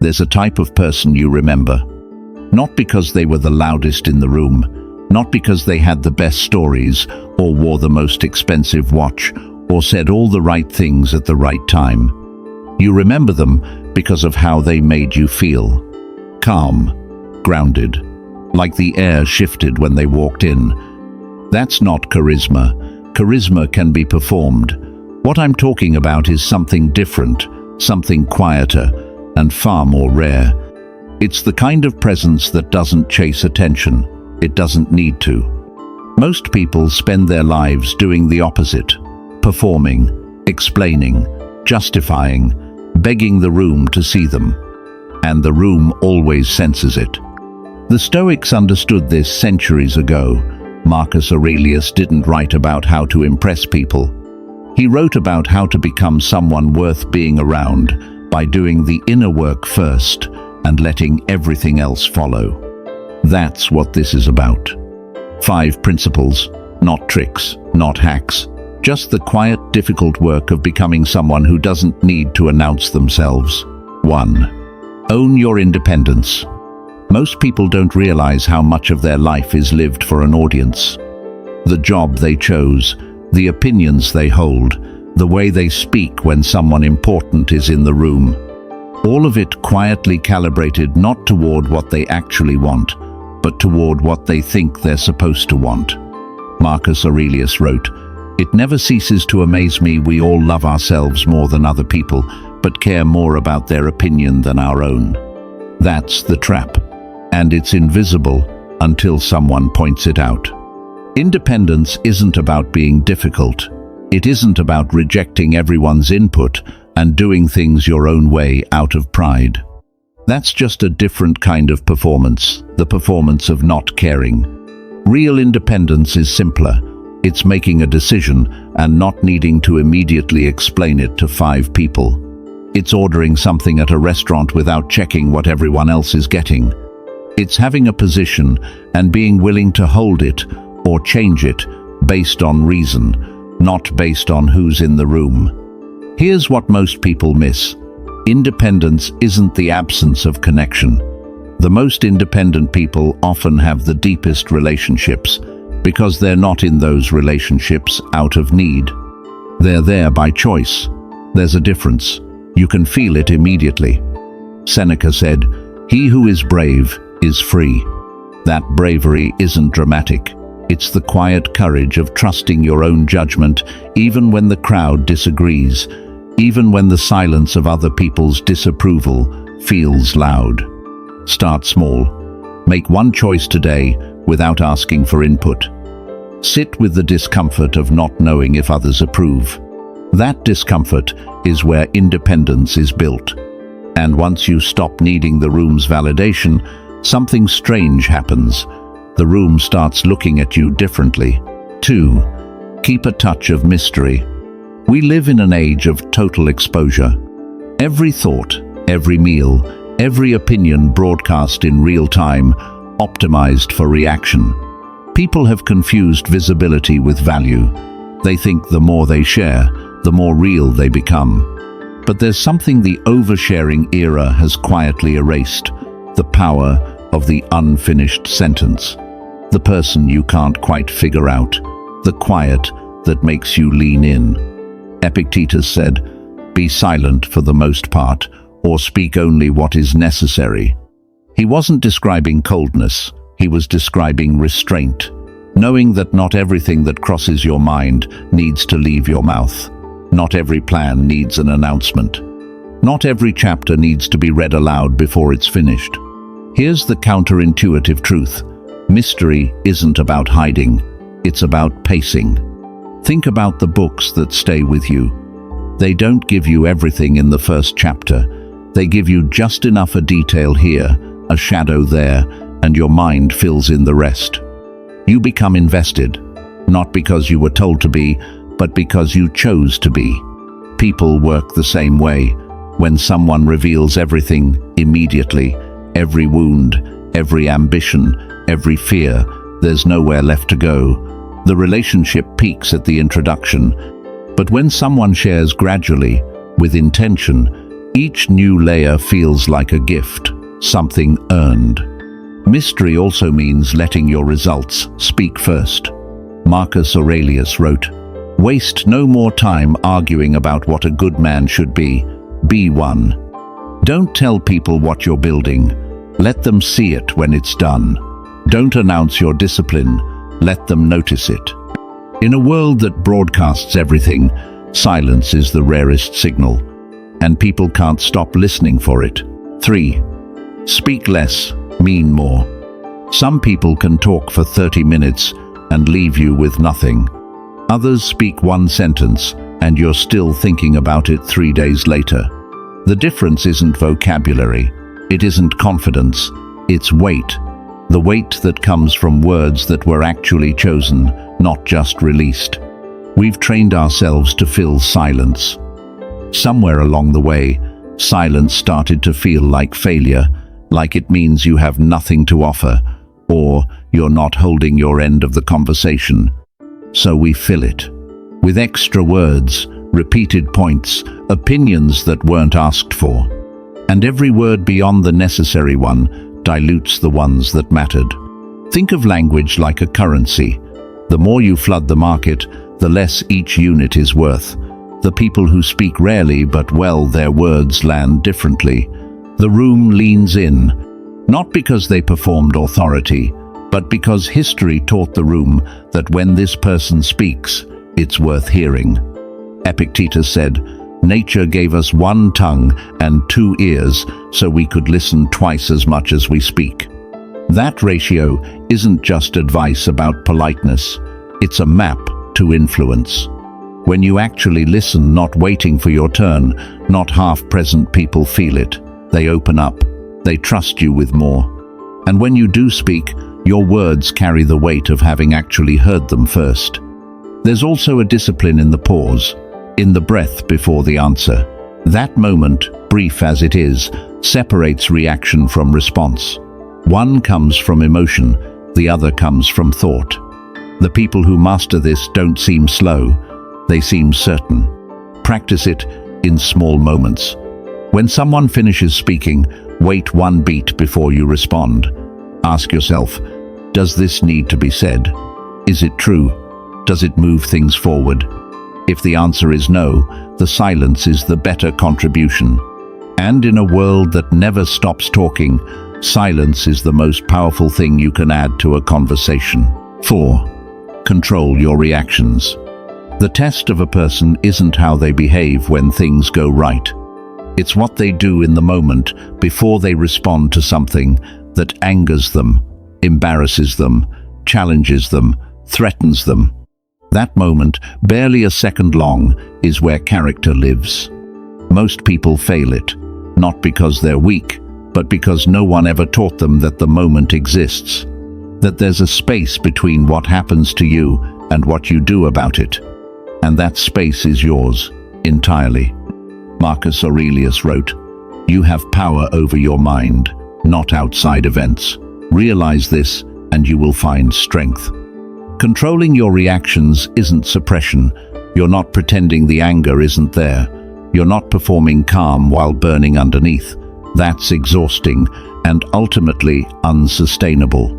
There's a type of person you remember. Not because they were the loudest in the room, not because they had the best stories, or wore the most expensive watch, or said all the right things at the right time. You remember them because of how they made you feel. Calm, grounded, like the air shifted when they walked in. That's not charisma. Charisma can be performed. What I'm talking about is something different, something quieter, and far more rare. It's the kind of presence that doesn't chase attention. It doesn't need to. Most people spend their lives doing the opposite, performing, explaining, justifying, begging the room to see them. And the room always senses it. The Stoics understood this centuries ago. Marcus Aurelius didn't write about how to impress people. He wrote about how to become someone worth being around by doing the inner work first and letting everything else follow. That's what this is about. 5 principles, not tricks, not hacks, just the quiet, difficult work of becoming someone who doesn't need to announce themselves. 1. Own your independence. Most people don't realize how much of their life is lived for an audience. The job they chose, the opinions they hold, the way they speak when someone important is in the room. All of it quietly calibrated not toward what they actually want, but toward what they think they're supposed to want. Marcus Aurelius wrote, "It never ceases to amaze me we all love ourselves more than other people, but care more about their opinion than our own." That's the trap, and it's invisible until someone points it out. Independence isn't about being difficult. It isn't about rejecting everyone's input and doing things your own way out of pride. That's just a different kind of performance, the performance of not caring. Real independence is simpler. It's making a decision and not needing to immediately explain it to 5 people. It's ordering something at a restaurant without checking what everyone else is getting. It's having a position and being willing to hold it or change it based on reason, not based on who's in the room. Here's what most people miss. Independence isn't the absence of connection. The most independent people often have the deepest relationships because they're not in those relationships out of need. They're there by choice. There's a difference. You can feel it immediately. Seneca said, "He who is brave is free." That bravery isn't dramatic. It's the quiet courage of trusting your own judgment even when the crowd disagrees, even when the silence of other people's disapproval feels loud. Start small. Make one choice today without asking for input. Sit with the discomfort of not knowing if others approve. That discomfort is where independence is built. And once you stop needing the room's validation, something strange happens. The room starts looking at you differently. 2. Keep a touch of mystery. We live in an age of total exposure. Every thought, every meal, every opinion broadcast in real time, optimized for reaction. People have confused visibility with value. They think the more they share, the more real they become. But there's something the oversharing era has quietly erased: the power of the unfinished sentence. The person you can't quite figure out, the quiet that makes you lean in. Epictetus said, "Be silent for the most part, or speak only what is necessary." He wasn't describing coldness, he was describing restraint, knowing that not everything that crosses your mind needs to leave your mouth. Not every plan needs an announcement. Not every chapter needs to be read aloud before it's finished. Here's the counterintuitive truth. Mystery isn't about hiding, it's about pacing. Think about the books that stay with you. They don't give you everything in the first chapter. They give you just enough a detail here, a shadow there, and your mind fills in the rest. You become invested, not because you were told to be, but because you chose to be. People work the same way. When someone reveals everything immediately, every wound, every ambition, every fear, there's nowhere left to go. The relationship peaks at the introduction. But when someone shares gradually, with intention, Each new layer feels like a gift, something earned. Mystery also means letting your results speak first. Marcus Aurelius wrote, "Waste no more time arguing about what a good man should be. Be one." Don't tell people what you're building. Let them see it when it's done. Don't announce your discipline. Let them notice it. In a world that broadcasts everything, silence is the rarest signal, and people can't stop listening for it. 3. Speak less, mean more. Some people can talk for 30 minutes and leave you with nothing. Others speak one sentence and you're still thinking about it 3 days later. The difference isn't vocabulary, it isn't confidence, it's weight. The weight that comes from words that were actually chosen, not just released. We've trained ourselves to fill silence. Somewhere along the way, silence started to feel like failure, like it means you have nothing to offer, or you're not holding your end of the conversation. So we fill it with extra words, repeated points, opinions that weren't asked for. And every word beyond the necessary one dilutes the ones that mattered. Think of language like a currency. The more you flood the market, the less each unit is worth. The people who speak rarely but well, their words land differently. The room leans in, not because they performed authority, but because history taught the room that when this person speaks, it's worth hearing. Epictetus said, "Nature gave us one tongue and 2 ears so we could listen twice as much as we speak." That ratio isn't just advice about politeness, it's a map to influence. When you actually listen, not waiting for your turn, not half-present, people feel it. They open up. They trust you with more. And when you do speak, your words carry the weight of having actually heard them first. There's also a discipline in the pause, in the breath before the answer. That moment, brief as it is, separates reaction from response. One comes from emotion, the other comes from thought. The people who master this don't seem slow, they seem certain. Practice it in small moments. When someone finishes speaking, wait 1 beat before you respond. Ask yourself, does this need to be said? Is it true? Does it move things forward? If the answer is no, the silence is the better contribution. And in a world that never stops talking, silence is the most powerful thing you can add to a conversation. 4. Control your reactions. The test of a person isn't how they behave when things go right. It's what they do in the moment before they respond to something that angers them, embarrasses them, challenges them, threatens them. That moment, barely a second long, is where character lives. Most people fail it, not because they're weak, but because no one ever taught them that the moment exists, that there's a space between what happens to you and what you do about it. And that space is yours, entirely. Marcus Aurelius wrote, "You have power over your mind, not outside events. Realize this, and you will find strength." Controlling your reactions isn't suppression. You're not pretending the anger isn't there. You're not performing calm while burning underneath. That's exhausting and ultimately unsustainable.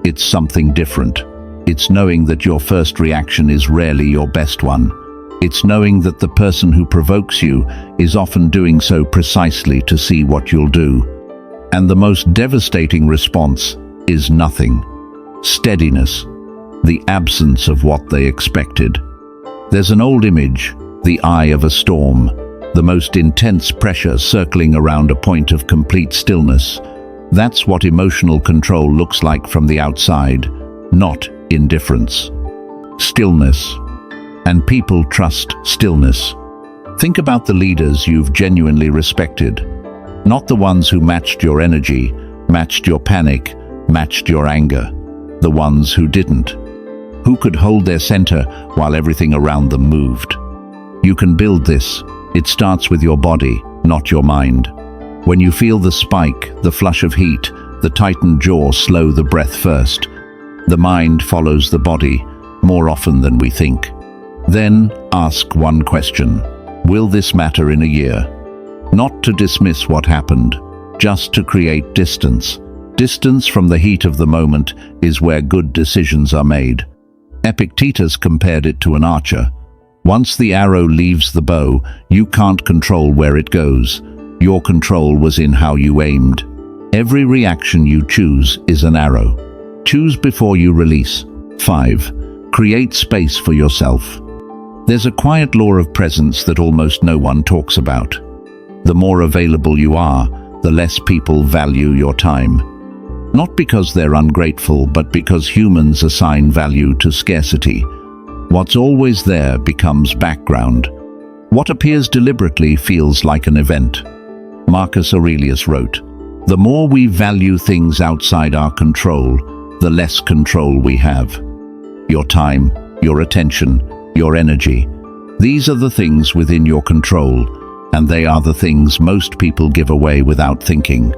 It's something different. It's knowing that your first reaction is rarely your best one. It's knowing that the person who provokes you is often doing so precisely to see what you'll do. And the most devastating response is nothing. Steadiness. The absence of what they expected. There's an old image, the eye of a storm, the most intense pressure circling around a point of complete stillness. That's what emotional control looks like from the outside, not indifference. Stillness. And people trust stillness. Think about the leaders you've genuinely respected, not the ones who matched your energy, matched your panic, matched your anger. The ones who didn't. Who could hold their center while everything around them moved. You can build this. It starts with your body, not your mind. When you feel the spike, the flush of heat, the tightened jaw, slow the breath first. The mind follows the body more often than we think. Then ask one question. Will this matter in a year? Not to dismiss what happened, just to create distance. Distance from the heat of the moment is where good decisions are made. Epictetus compared it to an archer. Once the arrow leaves the bow, you can't control where it goes. Your control was in how you aimed. Every reaction you choose is an arrow. Choose before you release. 5. Create space for yourself. There's a quiet law of presence that almost no one talks about. The more available you are, the less people value your time. Not because they're ungrateful, but because humans assign value to scarcity. What's always there becomes background. What appears deliberately feels like an event. Marcus Aurelius wrote, "The more we value things outside our control, the less control we have." Your time, your attention, your energy. These are the things within your control, and they are the things most people give away without thinking.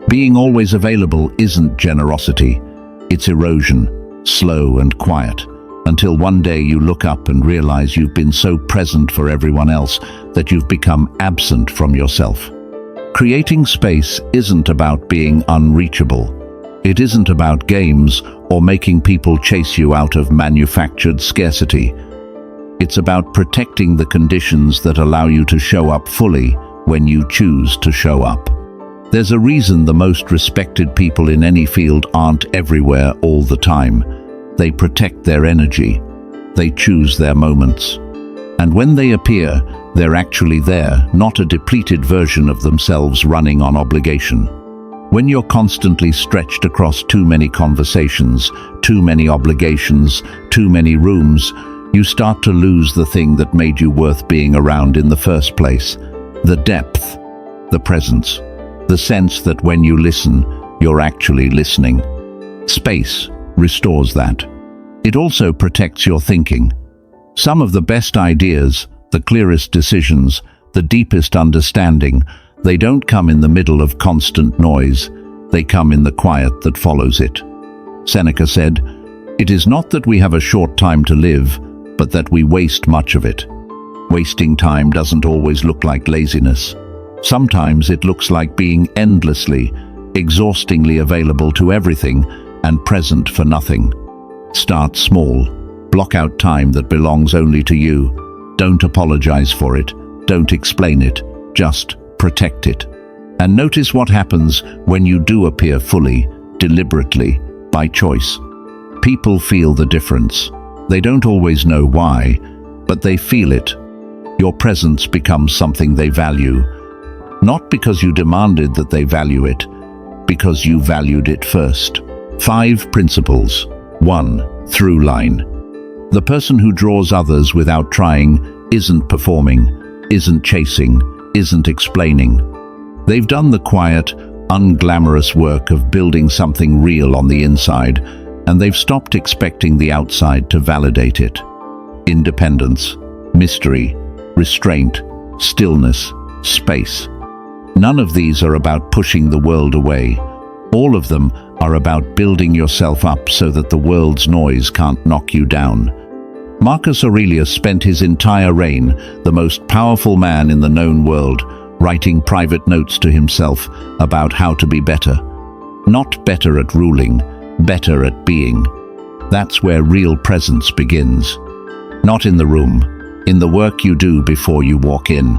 Being always available isn't generosity, it's erosion, slow and quiet, until one day you look up and realize you've been so present for everyone else that you've become absent from yourself. Creating space isn't about being unreachable. It isn't about games or making people chase you out of manufactured scarcity. It's about protecting the conditions that allow you to show up fully when you choose to show up. There's a reason the most respected people in any field aren't everywhere all the time. They protect their energy. They choose their moments. And when they appear, they're actually there, not a depleted version of themselves running on obligation. When you're constantly stretched across too many conversations, too many obligations, too many rooms, you start to lose the thing that made you worth being around in the first place. The depth, the presence, the sense that when you listen, you're actually listening. Space restores that. It also protects your thinking. Some of the best ideas, the clearest decisions, the deepest understanding, they don't come in the middle of constant noise. They come in the quiet that follows it. Seneca said, "It is not that we have a short time to live, but that we waste much of it." Wasting time doesn't always look like laziness. Sometimes it looks like being endlessly, exhaustingly available to everything and present for nothing. Start small. Block out time that belongs only to you. Don't apologize for it. Don't explain it. Just protect it. And notice what happens when you do appear fully, deliberately, by choice. People feel the difference. They don't always know why, but they feel it. Your presence becomes something they value. Not because you demanded that they value it, because you valued it first. 5 principles. 1. Through line. The person who draws others without trying isn't performing, isn't chasing, isn't explaining. They've done the quiet, unglamorous work of building something real on the inside, and they've stopped expecting the outside to validate it. Independence, mystery, restraint, stillness, space. None of these are about pushing the world away. All of them are about building yourself up so that the world's noise can't knock you down. Marcus Aurelius spent his entire reign, the most powerful man in the known world, writing private notes to himself about how to be better. Not better at ruling, better at being. That's where real presence begins. Not in the room, in the work you do before you walk in.